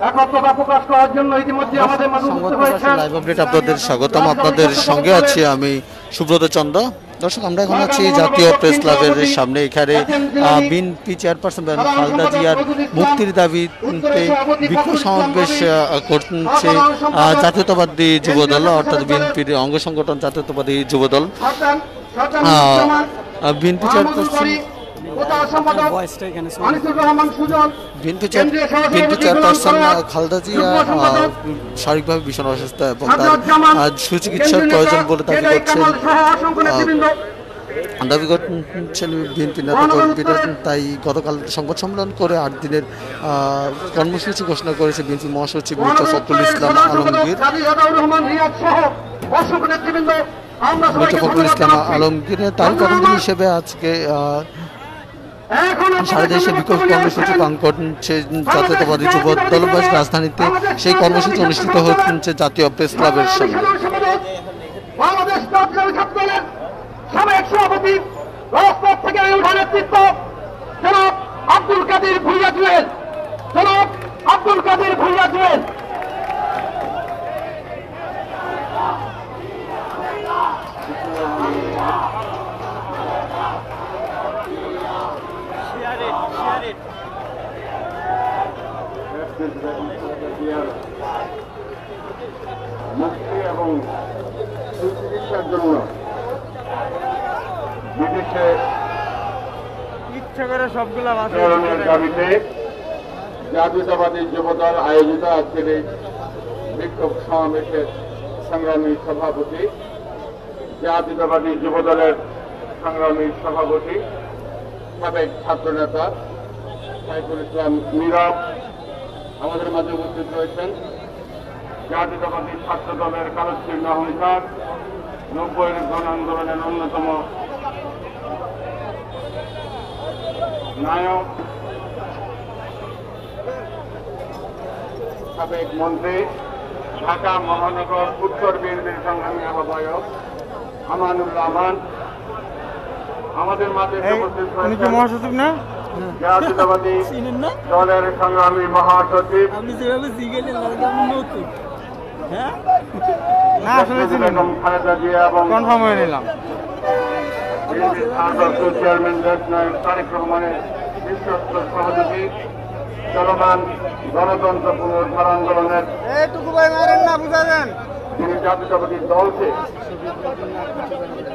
একত্রতা প্রকাশ করার জন্য ইতিমধ্যে আমাদের মাঝে উপস্থিত হয়েছেন। লাইভ আপডেট আপনাদের স্বাগতম। আপনাদের সঙ্গে আছি আমি সুব্রত চন্দ্র। দর্শক, আমরা এখন আছি জাতীয় প্রেস ক্লাবের সামনে। এখানে বিএনপি চেয়ারপারসন খালেদা জিয়ার মুক্তির দাবিতে বিক্ষোভ সমাবেশ করছে জাতীয়তাবাদী যুবদল, অর্থাৎ বিএনপির অঙ্গ সংগঠন জাতীয়তাবাদী যুবদল। বিএনপি চেয়ারপারসন খালেদা জিয়া শারীরিকভাবে ভীষণ অসুস্থ এবং তার সুচিকিৎসার প্রয়োজন বলে দাবি করছেন বিএনপি নেতা কর্মীরা। তাই গতকাল সংবাদ সম্মেলন করে 8 দিনের কর্মসূচি ঘোষণা করেছে বিএনপি মহাসচিব মির্জা ফখরুল ইসলাম আলমগীর। তার কর্মী হিসেবে আজকে সারা দেশে বিক্ষোভ কর্মসূচি পালন করছে জাতীয়তাবাদী যুব দল। রাজধানীতে সেই কর্মসূচি অনুষ্ঠিত হচ্ছে জাতীয় প্রেস ক্লাবের সামনে। সাবেক সভাপতি রাজপথ থেকে ওঠা নেতৃত্ব জনাব আব্দুল কাদের ভুইয়া জুয়েল, জনাব আব্দুল কাদের ভুইয়া জুয়েল। মুক্তি এবং সুচিকিৎসার জন্য বিদেশে ইচ্ছা করে সবগুলা দাবিতে জাতীয়তাবাদী যুবদল আয়োজিত আজকের এই বিক্ষোভ সমাবেশের সংগ্রামী সভাপতি, জাতীয়তাবাদী যুবদলের সংগ্রামী সভাপতি, সাবেক ছাত্রনেতা সাইফুল ইসলাম নীরব আমাদের মাঝে উপস্থিত রয়েছেন। জাতীয়তাবাদী ছাত্র দলের কালচিহ্ন অহংকার 90-এর গণ আন্দোলনের অন্যতম নায়ক, সাবেক মন্ত্রী, ঢাকা মহানগর উত্তর বিএনপির সংগ্রামী আহ্বায়ক আমানুল্লাহ আমান আমাদের মাঝে উপস্থিত হয়েছেন। মহাসচিব না, জাতীয়তাবাদী দলের সংগ্রামী মহাসচিব খালেদা জিয়া এবং কনফার্ম হয়ে নিলাম চেয়ারম্যান তারেক রহমানের বিশ্বস্ত সহযোগী চলমান গণতন্ত্র পুনরুদ্ধার আন্দোলনের তিনি জাতীয়তাবাদী দলকে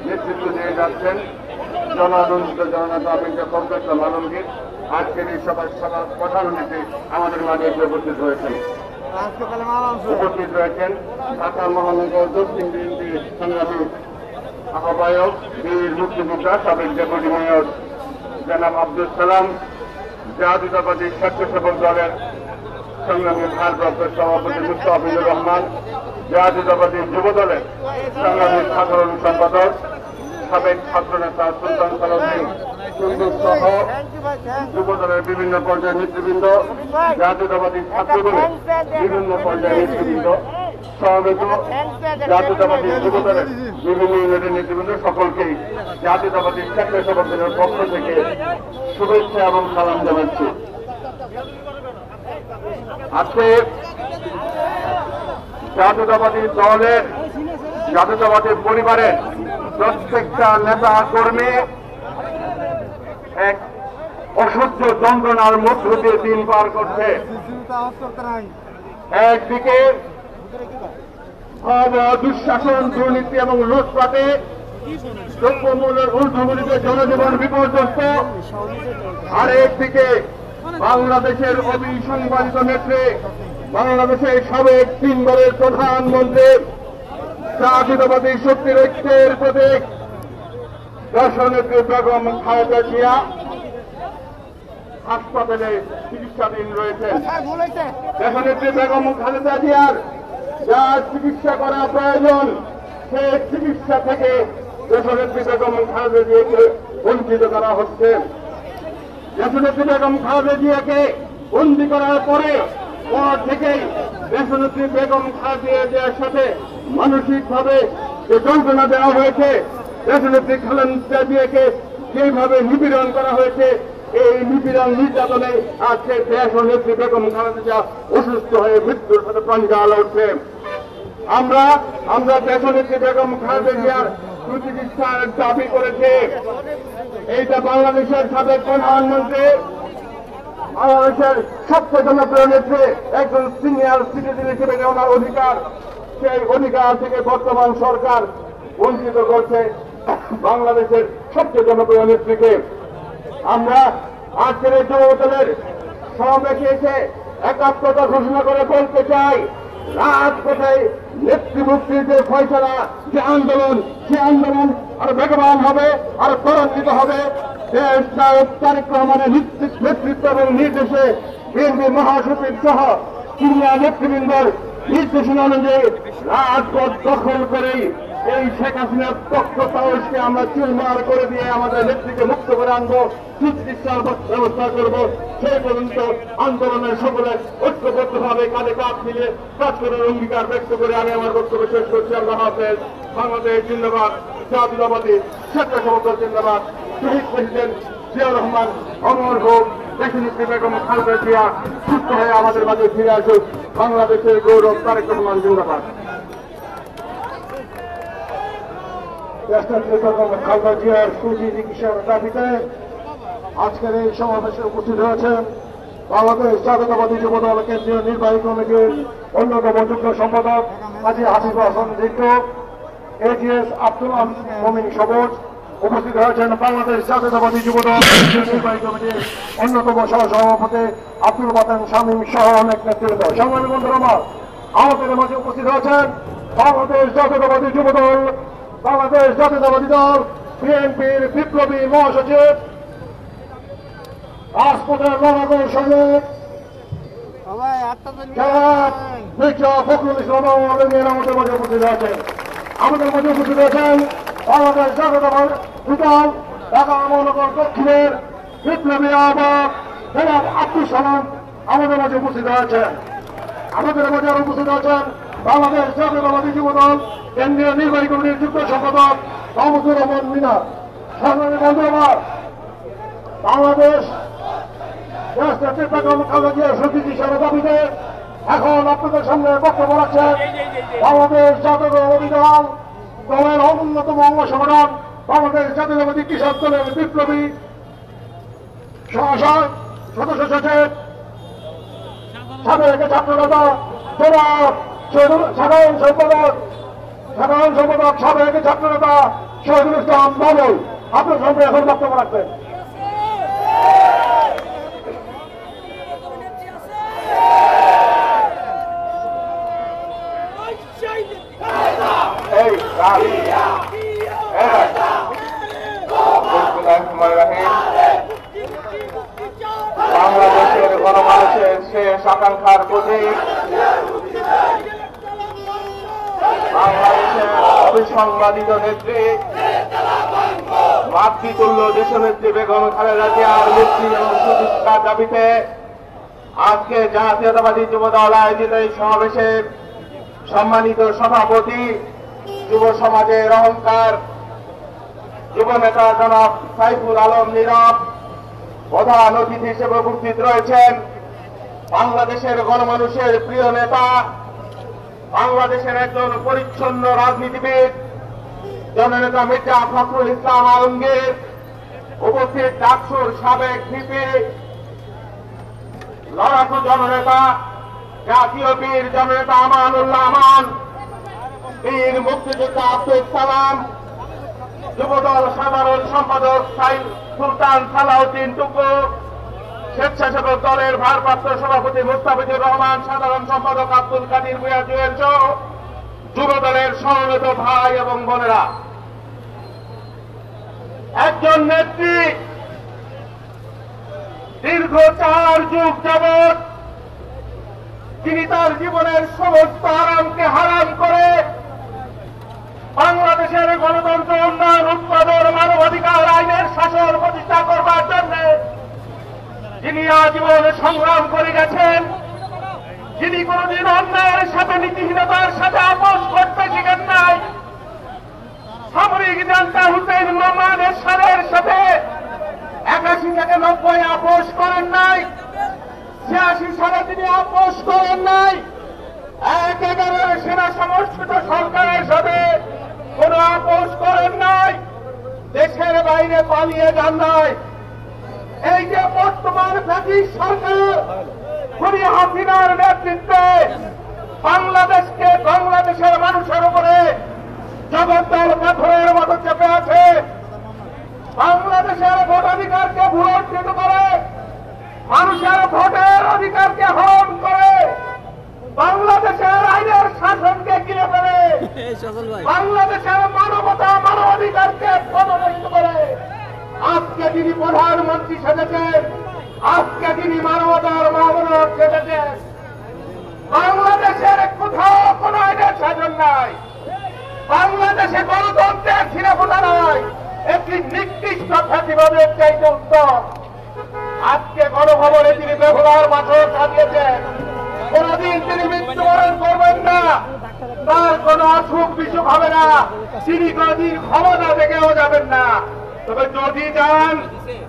নেতৃত্ব দিয়ে যাচ্ছেন জনআনন্দিত জননেতা মির্জা ফখরুল ইসলাম আলমগীর আজকের এই সভার প্রধান অতিথি আমাদের মাঝে উপস্থিত হয়েছেন। উপস্থিত রয়েছেন ঢাকা মহানগর দক্ষিণ বিএনপি সংগ্রামী আহ্বায়ক বীর মুক্তিযোদ্ধা সাবেক ডেপুটি মেয়র জনাব আব্দুল সালাম, জাতীয়তাবাদী স্বেচ্ছাসেবক দলের সংগ্রামী ভারপ্রাপ্ত সভাপতি মুস্তাফিজুর রহমান, জাতীয়তাবাদী যুব দলের সংগ্রামী সাধারণ সম্পাদক সাবেক ছাত্রনেতা সুলতান সালাউদ্দিন সুন্দর সহ যুব দলের বিভিন্ন পর্যায়ের নেতৃবৃন্দ, জাতীয়তাবাদী ছাত্র দলের বিভিন্ন পর্যায়ের নেতৃবৃন্দ সমবেত জাতীয়তাবাদী যুব দলের বিভিন্ন ইউনিটের নেতৃবৃন্দ সকলকেই জাতীয়তাবাদী স্বেচ্ছাসেবক দলের পক্ষ থেকে শুভেচ্ছা এবং সালাম জানাচ্ছি। আজকে জাতীয়তাবাদী দলের জাতীয়তাবাদী পরিবারের প্রত্যেকটা নেতা কর্মী এক অসহ্য যন্ত্রণার মধ্য দিয়ে দিন পার করছে। একদিকে দুঃশাসন, দুর্নীতি এবং লুটপাটে দ্রব্যমূল্যের ঊর্ধ্বগতিতে জনজীবন বিপর্যস্ত, আর একদিকে বাংলাদেশের অবিসংবাদিত নেত্রী, বাংলাদেশের সাবেক 3 বারের প্রধানমন্ত্রী, জাতীয়তাবাদী শক্তির ঐক্যের প্রতীক দেশনেত্রী বেগম খালেদা জিয়া হাসপাতালে চিকিৎসাধীন রয়েছেন। দেশনেত্রী বেগম খালেদা জিয়ার যা চিকিৎসা করা প্রয়োজন সে চিকিৎসা থেকে দেশনেত্রী বেগম খালেদা জিয়াকে বঞ্চিত করা হচ্ছে। দেশনেত্রী বেগম খালেদা জিয়াকে বন্দী করার পর থেকেই দেশনেত্রী বেগম খালেদা জিয়ার সাথে মানসিকভাবে যে যন্ত্রণা দেওয়া হয়েছে, দেশনেত্রী খালেদা জিয়াকে যেভাবে নিপীড়ন করা হয়েছে এই নিপীড়ন নির্যাতনে আজকে দেশ ও নেত্রী বেগম খালেদা জিয়া অসুস্থ হয়ে মৃত্যুর সাথে প্রাণীরা উঠছে। আমরা দেশ ও নেত্রী বেগম খালেদা জিয়ার সুচিকিৎসার দাবি করেছি। এইটা বাংলাদেশের সাবেক প্রধানমন্ত্রী, বাংলাদেশের সবচেয়ে জনপ্রিয় নেত্রী, একজন সিনিয়র সিটিজেন হিসেবে ওনার অধিকার, সেই অধিকার থেকে বর্তমান সরকার বঞ্চিত করছে বাংলাদেশের সবচেয়ে জনপ্রিয় নেত্রীকে। আমরা আজকের এই যুবদলের সমাবেশে এসে একাত্মতা ঘোষণা করে বলতে চাই, রাজপথে নেতৃবৃত্তির যে ফয়সালা, যে আন্দোলন, সে আন্দোলন আরো বেগবান হবে, আরো ত্বরান্বিত হবে। দেশ নায়ক তারেক রহমানের নেতৃত্ব এবং নির্দেশে বিএনপি মহাসচিব সহ সিনিয়র নেতৃবৃন্দর নির্দেশনা অনুযায়ী রাজপথ দখল করেই এই শেখ হাসিনার তথ্য সাহসকে আমরা চুরমার করে দিয়ে আমাদের নেত্রীকে মুক্ত করে আনবো, চিকিৎসার ব্যবস্থা করবো। সেই পর্যন্ত আন্দোলনের সকলে ঐক্যবদ্ধভাবে কাঁধে কাঁধ মিলিয়ে কাজ করার অঙ্গীকার ব্যক্ত করে আমি আমার বক্তব্য শেষ করছি। আল্লাহ হাফেজ। বাংলাদেশ জিন্দাবাদ, জাতীয়তাবাদী স্বেচ্ছাসেবক জিন্দাবাদ। শহীদ প্রেসিডেন্ট জিয়াউর রহমান অমর হোক, দেশনেত্রী বেগম খালেদা জিয়া সুস্থ হয়ে আমাদের মাঝে ফিরে আসুক। বাংলাদেশের গৌরব তারেক রহমান জিন্দাবাদ। দেশনেত্রী বেগম খালেদা জিয়ার সুচিকিৎসার দাবিতে আজকের এই সমাবেশে উপস্থিত হয়েছেন বাংলাদেশ জাতীয়তাবাদী যুবদল কেন্দ্রীয় নির্বাহী কমিটির অন্যতম যুগ্ম সম্পাদক কাজী হাসিব হাসান জিন্টু, এজিএস আব্দুল মমিন সবুজ। উপস্থিত হয়েছেন বাংলাদেশ জাতীয়তাবাদী যুবদল কেন্দ্রীয় নির্বাহী কমিটির অন্যতম সহসভাপতি আব্দুল বাতেন শামীম সহ অনেক নেতৃবৃন্দ। সংগ্রামী বন্ধুরা আমার, আমাদের মাঝে উপস্থিত হয়েছেন বাংলাদেশ জাতীয়তাবাদী যুবদল, বাংলাদেশ জাতীয়তাবাদী দল বিএনপির বিপ্লবী মহাসচিব, রাজপথের লড়াকু সৈনিক মির্জা ফখরুল ইসলাম আমাদের মাঝে উপস্থিত হয়েছেন। আমাদের মাঝে উপস্থিত হয়েছেন বাংলাদেশ জাতীয়তাবাদী দল ঢাকা মহানগর দক্ষিণের বিপ্লবী আহ্বায়ক জনাব আব্দুল সালাম আমাদের মাঝে উপস্থিত হয়েছেন। আমাদের মাঝে আরো উপস্থিত আছেন বাংলাদেশ জাতীয়তাবাদী যুবদল কেন্দ্রীয় নির্বাহী কমিটির যুগ্ম সম্পাদক মাহমুদুর রহমান মিনা। সংগ্রামী বন্ধুরা, বাংলাদেশ দেশনেত্রী বেগম খালেদা জিয়ার সুচিকিৎসার দাবিতে এখন আপনাদের সামনে বক্তব্য রাখছেন বাংলাদেশ জাতীয়তাবাদী দল দলের অন্যতম অঙ্গ সংগঠন বাংলাদেশ জাতীয়তাবাদী কৃষক দলের বিপ্লবী সদস্য সচিব, সাবেক ছাত্রনেতা জনাব সাধারণ সম্পাদক সাবেক ছাত্রনেতা শহীদুল ইসলাম বাবুল আপনার সামনে এখন বক্তব্য রাখবেন। বাংলাদেশের গণমানুষের শেষ আকাঙ্ক্ষার প্রতীক, বাংলাদেশের অবিসংবাদিত নেত্রী, মাতৃতুল্য দেশনেত্রী বেগম খালেদা জিয়ার মুক্তি এবং সুচিকিৎসার দাবিতে আজকে জাতীয়তাবাদী যুবদল আয়োজিত এই সমাবেশের সম্মানিত সভাপতি, যুব সমাজের অহংকার, যুব নেতা জনাব সাইফুল আলম নীরব প্রধান অতিথি হিসেবে উপস্থিত রয়েছেন। বাংলাদেশের গণমানুষের প্রিয় নেতা, বাংলাদেশের একজন পরিচ্ছন্ন রাজনীতিবিদ জননেতা মির্জা ফখরুল ইসলাম আলমগীর, উপস্থিত ডাকসুর সাবেক ভিপি, লড়াকু জননেতা জাতীয় বীর জননেতা আমানুল্লাহ আমান, বীর মুক্তিযোদ্ধা আব্দুল সালাম, যুবদল সাধারণ সম্পাদক সুলতান সালাউদ্দিন টুকু, স্বেচ্ছাসেবক দলের ভারপ্রাপ্ত সভাপতি মুস্তাফিজুর রহমান, সাধারণ সম্পাদক আব্দুল কাদির ভূঁইয়া জুয়েল সহ যুবদলের সমবেত ভাই এবং বোনেরা, একজন নেত্রী দীর্ঘ 4 যুগ যাবৎ তিনি তার জীবনের সমস্ত আরামকে হারাম করে বাংলাদেশের গণতন্ত্র, উন্নয়ন, উৎপাদন, মানবাধিকার, আইনের শাসন প্রতিষ্ঠা করবার জন্য যিনি আজীবন সংগ্রাম করে গেছেন, যিনি কোনদিন অন্যায়ের সাথে, নীতিহীনতার সাথে আপোষ করতে শিখেন নাই, সামরিক জান্তা হুসেন মামানের সাথে ৮৮ থেকে ৯০ আপোষ করেন নাই, ৮৬ সালে তিনি আপোষ করেন নাই। ১/১১ সেনা সমর্থিত সরকারের সাথে কোন আপোষ করেন নাই, দেশের বাইরে পালিয়ে যান নাই। এই যে বর্তমান ব্রিটিশ সরকার খুনি হাসিনার নেতৃত্বে বাংলাদেশের মানুষের উপরে জগদ্দল পাথরের মতো চেপে আছে, বাংলাদেশের ভোটাধিকারকে ভূলণ্ঠিত করে, মানুষের ভোটের অধিকারকে হরণ করে, বাংলাদেশের আইনের শাসনকে ঘিরে ফেলে, বাংলাদেশের মানবতা মানবাধিকারকে পদদলিত করে আজকে তিনি প্রধানমন্ত্রী সেজেছেন, আজকে তিনি মানবতার মহামানব সেজেছেন। বাংলাদেশের কোথাও কোন আইনের শাসন নাই, বাংলাদেশে গণতন্ত্রের ছিড়াফোঁটা নাই, একটি নির্দিষ্ট ফ্যাসিবাদের চাইতে উত্তম। আজকে গণভবনে তিনি বেহুলার মাঠও সাজিয়েছেন, কোনদিন তিনি মৃত্যুবরণ করবেন না, তার কোন অসুখ বিসুখ হবে না, তিনি কোনদিন ক্ষমতা থেকেও যাবেন না। তবে যদি যান,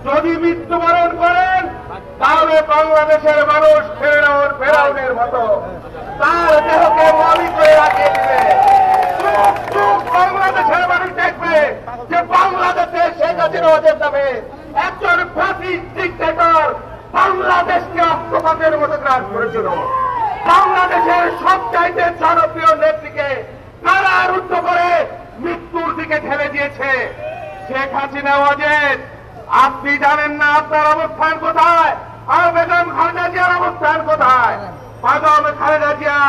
যদি মৃত্যুবরণ করেন, তাহলে বাংলাদেশের মানুষ ফেরাউনের মতো তার দেহকে মমি করে রাখিয়ে দিবে। বাংলাদেশের মানুষ দেখবে যে বাংলাদেশে শেখ হাসিনার নামে একজন ফ্যাসিস্ট ডিক্টেটর বাংলাদেশকে অক্টোপাসের মতো গ্রাস করেছিল। বাংলাদেশের সবচাইতে জনপ্রিয় নেত্রীকে কারারুদ্ধ করে মৃত্যুর দিকে ঠেলে দিয়েছে শেখ হাসিনা। অজেদ, আপনি জানেন না আপনার অবস্থান কোথায়, আর বেগম খালেদা জিয়ার অবস্থান কোথায়। বেগম খালেদা জিয়া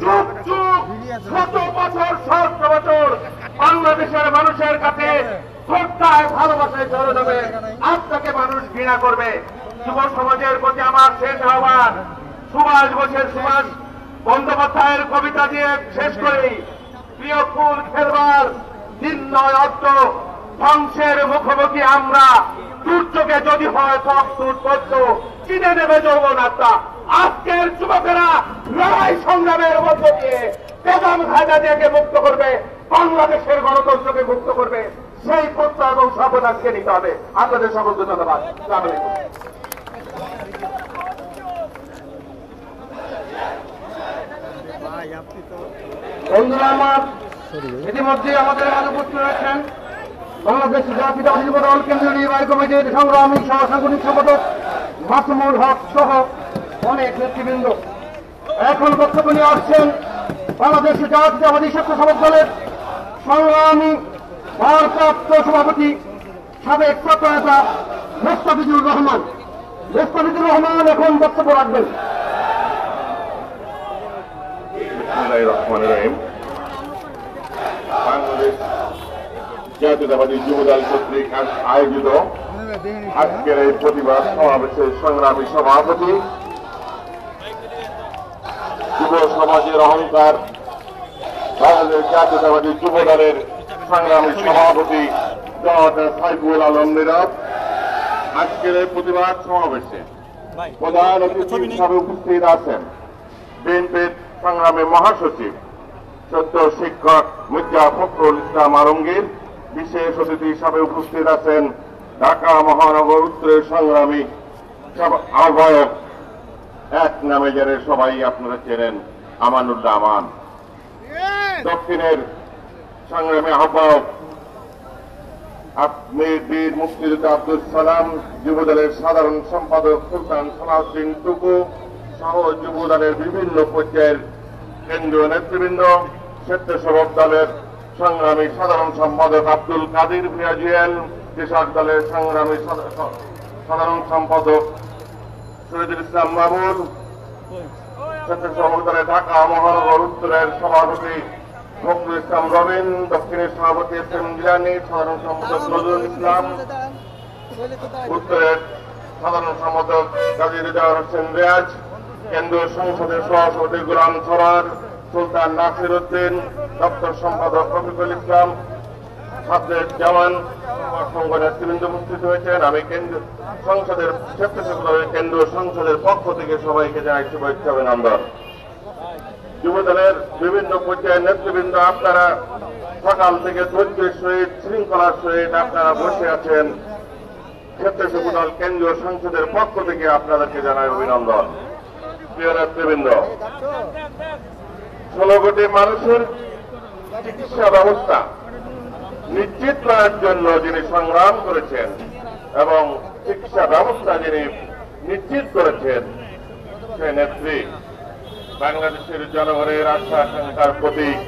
যুগ যুগ, শত বছর, সহস্র বছর বাংলাদেশের মানুষের কাছে শ্রদ্ধায় ভালোবাসায় চলে যাবে, আপনাকে মানুষ ঘৃণা করবে। যুব সমাজের প্রতি আমার শেষ আহ্বান, সুভাষ বন্দ্যোপাধ্যায়ের কবিতা দিয়ে শেষ করি। প্রিয় ফুল খেলবার দিন নয় অর্থ, ধ্বংসের মুখোমুখি আমরা, দুর্যোগে যদি হয় চিনে নেবে যৌবন আত্মা। আজকের যুবকেরা লড়াই সংগ্রামের মধ্য দিয়ে বেগম খালেদা জিয়াকে মুক্ত করবে, বাংলাদেশের গণতন্ত্রকে মুক্ত করবে, সেই প্রত্যয় এবং শপথ আজকে নিতে হবে। আপনাদের সকলকে ধন্যবাদ। আসসালামু আলাইকুম। বন্ধুরা আমার, ইতিমধ্যে আমাদের মাঝে উপস্থিত রয়েছেন বাংলাদেশ জাতীয়তাবাদী যুব দল কেন্দ্রীয় নির্বাহী কমিটির সংগ্রামী সহসাংগঠনিক সম্পাদক মাসুমুল হক সহ অনেক নেতৃবৃন্দ। এখন বক্তব্য নিয়ে আসছেন বাংলাদেশ জাতীয়তাবাদী স্বেচ্ছাসেবক দলের সংগ্রামী ভারপ্রাপ্ত সভাপতি সাবেক ছাত্র নেতা মোস্তাফিজুর রহমান। মোস্তাফিজুর রহমান এখন বক্তব্য রাখবেন। বাংলাদেশ জাতীয়তাবাদী যুবদল কর্তৃক আয়োজিত আজকের এই প্রতিবাদ সমাবেশের সংগ্রামী সভাপতি, যুব সমাজের অহংকার বাংলাদেশ জাতীয়তাবাদী যুবদলের সংগ্রামী সভাপতি জনতা সাইফুল আলম নীরব, আজকের এই প্রতিবাদ সমাবেশে প্রধান অতিথি হিসাবে উপস্থিত আছেন বিএনপির সংগ্রামী মহাসচিব সদ্য শিক্ষক মির্জা ফখরুল ইসলাম আলমগীর, বিশেষ অতিথি হিসাবে উপস্থিত আছেন ঢাকা মহানগর উত্তরের সংগ্রামী আহ্বায়ক, এক নামে যারা সবাই আপনারা চেনেন, আমানুল্লাহ আমান, দক্ষিণের সংগ্রামী আহ্বায়ক বীর মুক্তিযোদ্ধা আব্দুল সালাম, যুবদলের সাধারণ সম্পাদক সুলতান সালাউদ্দিন টুকু সহ যুবদলের বিভিন্ন পর্যায়ের কেন্দ্রীয় নেতৃবৃন্দ, স্বেচ্ছাসেবক দলের সংগ্রামী সাধারণ সম্পাদক আব্দুল কাদির ভূঁইয়া জুয়েল, কৃষক দলের সংগ্রামী সাধারণ সম্পাদক শহীদুল ইসলাম মামুন, স্বেচ্ছাসেবক দলের ঢাকা মহানগর উত্তরের সভাপতি ফখরুল ইসলাম রবিন, দক্ষিণের সভাপতি এস এম জিলানী, সাধারণ সম্পাদক নজরুল ইসলাম, উত্তরের সাধারণ সম্পাদক কাজী রেজাউল হোসেন রিয়াজ, কেন্দ্রীয় সংসদের সভাপতি গোলাম সরার, সুলতান নাসির উদ্দিন, দপ্তর সম্পাদক রফিকুল ইসলাম, ছাত্রের জামান সংঘ নেতৃবৃন্দ উপস্থিত হয়েছেন। আমি সংসদের স্বেচ্ছাসেবক কেন্দ্রীয় সংসদের পক্ষ থেকে সবাইকে জানাই শুভেচ্ছা অভিনন্দন। যুবদলের বিভিন্ন পর্যায়ের নেতৃবৃন্দ, আপনারা সকাল থেকে ধৈর্যের সহিত শৃঙ্খলার সহিত আপনারা বসে আছেন। স্বেচ্ছাসেবক দল কেন্দ্রীয় সংসদের পক্ষ থেকে আপনাদেরকে জানাই অভিনন্দন। প্রিয় নেতৃবৃন্দ, 16 কোটি মানুষের চিকিৎসা ব্যবস্থা নিশ্চিত করার জন্য যিনি সংগ্রাম করেছেন এবং চিকিৎসা ব্যবস্থা যিনি নিশ্চিত করেছেন, সে নেত্রী, বাংলাদেশের জনগণের আশা আকাঙ্ক্ষার প্রতীক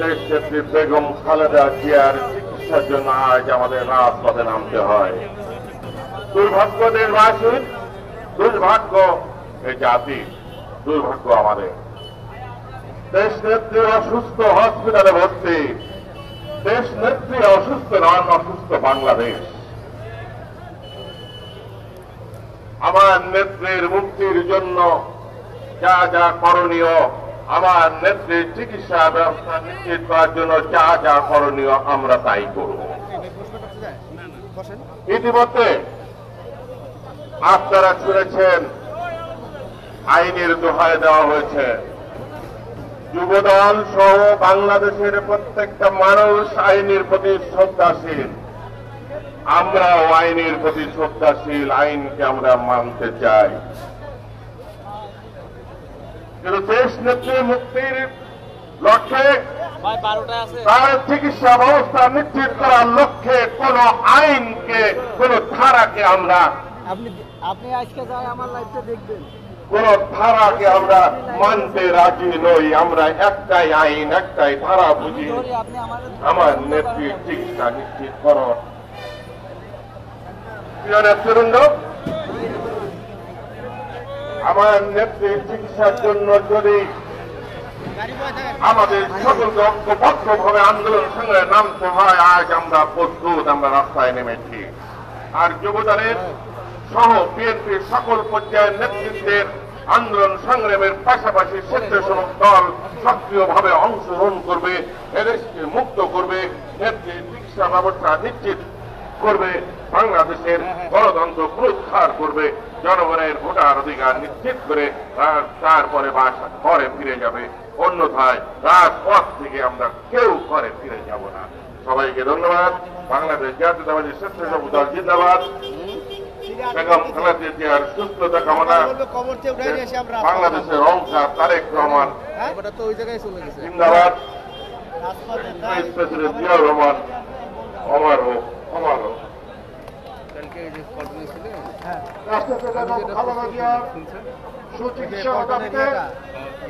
দেশ নেত্রী বেগম খালেদা জিয়ার চিকিৎসার জন্য আজ আমাদের রাজপথে নামতে হয়। দুর্ভাগ্য দেশবাসীর, দুর্ভাগ্য এই জাতি, দুর্ভাগ্য আমাদের। দেশ নেত্রী অসুস্থ, হসপিটালে ভর্তি। দেশ নেত্রী অসুস্থ নন, অসুস্থ বাংলাদেশ। আমার নেত্রীর মুক্তির জন্য যা যা করণীয়, আমার নেত্রীর চিকিৎসা ব্যবস্থা নিশ্চিত করার জন্য যা যা করণীয় আমরা তাই করব। ইতিমধ্যে আপনারা শুনেছেন আইনের দোহাই দেওয়া হয়েছে। যুবদল সহ বাংলাদেশের প্রত্যেকটা মানুষ আইনের প্রতি শ্রদ্ধাশীল। আমরাও আইনের প্রতি শ্রদ্ধাশীল, আইনকে আমরা মানতে চাই। কিন্তু দেশ নেত্রী মুক্তির লক্ষ্যে, তার চিকিৎসা ব্যবস্থা নিশ্চিত করার লক্ষ্যে কোন আইনকে, কোন ধারাকে আমরা, আপনি আজকে যাই আমার লাইভটা দেখবেন, কোন ধারাকে আমরা মানতে রাজি নই। আমরা একটাই আইন, একটাই ধারা বুঝি, আমার নেত্রীর চিকিৎসা নিশ্চিত করো। প্রিয় নেতৃবৃন্দ, আমার নেত্রীর চিকিৎসার জন্য যদি আমাদের সকলকে ঐক্যবদ্ধভাবে আন্দোলন সংগ্রামে নামতে হয়, আজ আমরা প্রস্তুত, আমরা রাস্তায় নেমেছি। আর যুবদলের সহ বিএনপির সকল পর্যায়ের নেতৃত্বের আন্দোলন সংগ্রামের পাশাপাশি স্বেচ্ছাসেবক দল সক্রিয়ভাবে অংশগ্রহণ করবে, এদেশকে মুক্ত করবে, নেত্রীর চিকিৎসা ব্যবস্থা নিশ্চিত করবে, বাংলাদেশের গণতন্ত্র পুনরুদ্ধার করবে, জনগণের ভোটার অধিকার নিশ্চিত করে তারপরে বাসা ঘরে ফিরে যাবে। অন্যথায় রাজপথ থেকে আমরা কেউ ঘরে ফিরে যাব না। সবাইকে ধন্যবাদ। বাংলাদেশ জাতীয়তাবাদী স্বেচ্ছাসেবক দল জিন্দাবাদ। বেগম খালেদা জিয়ার সুস্থতা কামনা। বাংলাদেশের অংশা তারেক রহমান জিন্দাবাদ। প্রেসিডেন্ট জিয়াউর রহমান অমর হোক, অমর হোক। রাষ্ট্রপিতা খালেদা জিয়ার সুচিকিৎসা দাবিতে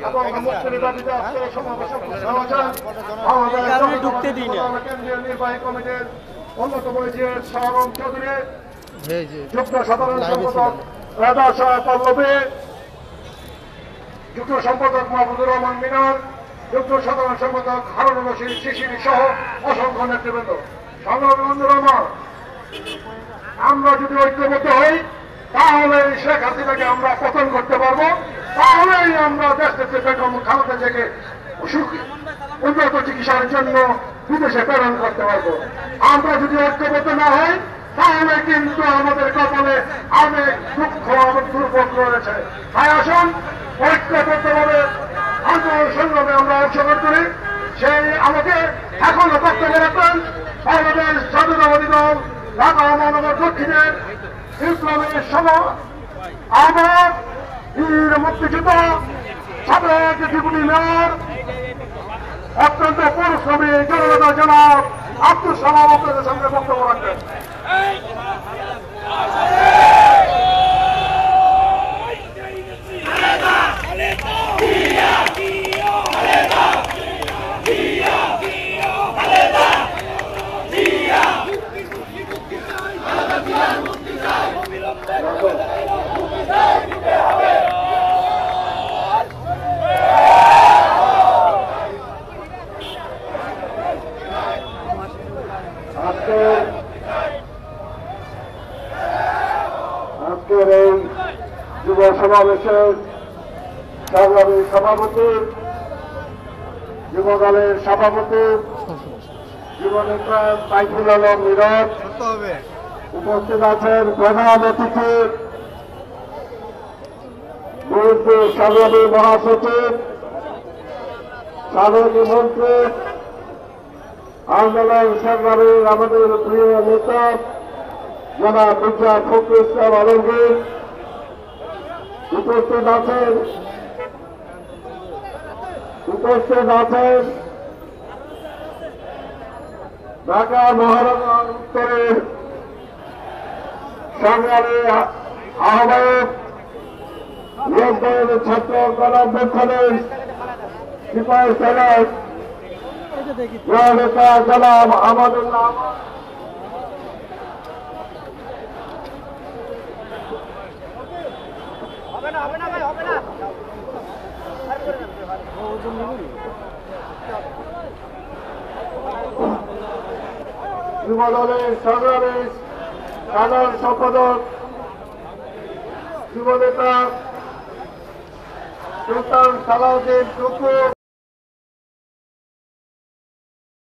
এবং মুক্তির দাবিতে আজকে সমাবেশে উপস্থিত হয়েছেন আমাদের কেন্দ্রীয় নির্বাহী কমিটির অন্যতম শাহরুম চৌধুরী, যুগ্ম সাধারণ সম্পাদক রাজা শাহ পল্লবী, যুগ্ম সম্পাদক মাহমুদুর রহমান মিনার, যুগ্ম সাধারণ সম্পাদক হারুন রশিদ শিশির সহ অসংখ্য নেতৃবৃন্দ। সংগ্রামী বন্ধুরা, আমরা যদি ঐক্যবদ্ধ হই তাহলে শেখ হাসিনাকে আমরা পতন করতে পারবো, তাহলেই আমরা দেশ থেকে বেগম খালেদা জিয়াকে উন্নত চিকিৎসার জন্য বিদেশে প্রেরণ করতে পারবো। আমরা যদি ঐক্যবদ্ধ না হই তাহলে কিন্তু আমাদের কপালে অনেক দুঃখ, অনেক দুর্ভোগ রয়েছে। তাই আসুন ঐক্যবদ্ধভাবে আন্দোলন সংগ্রামে আমরা অংশগ্রহণ করি। সেই আমাকে এখনো বক্তব্য রাখবেন বাংলাদেশ জাতীয়তাবাদী দল ঢাকা মহানগর দক্ষিণের ইসলামী সভা আমার বীর মুক্তিযোদ্ধা সাবেক ডেপুটি মেয়র অত্যন্ত পরিশ্রমী জননেতা জনাব আব্দুল সালাম আপনাদের সামনে বক্তব্য রাখবেন। আজকের এই যুব সমাবেশের সংগ্রামী সভাপতি, যুব দলের সভাপতি, যুবনেতা সাইফুল আলম মিরাজ, উপস্থিত আছেন প্রধান অতিথি বিএনপির সংগ্রামী মহাসচিব, সাবেক মন্ত্রী, আন্দোলন সংগ্রামী আমাদের প্রিয় নেতা জনাব মির্জা ফখরুল ইসলাম আলমগীর, উপস্থিত আছেন ঢাকা মহানগর উত্তরের সংগ্রামী আহ্বায়ক, লোকদলের ছাত্র গণঅভ্যুত্থানের সিপাহী সদর নেতা জনাব আমাদুল্লাহ যুবদলের সংগ্রামী সাধারণ সম্পাদক যুবনেতা সুলতান সালাউদ্দিন টুকু।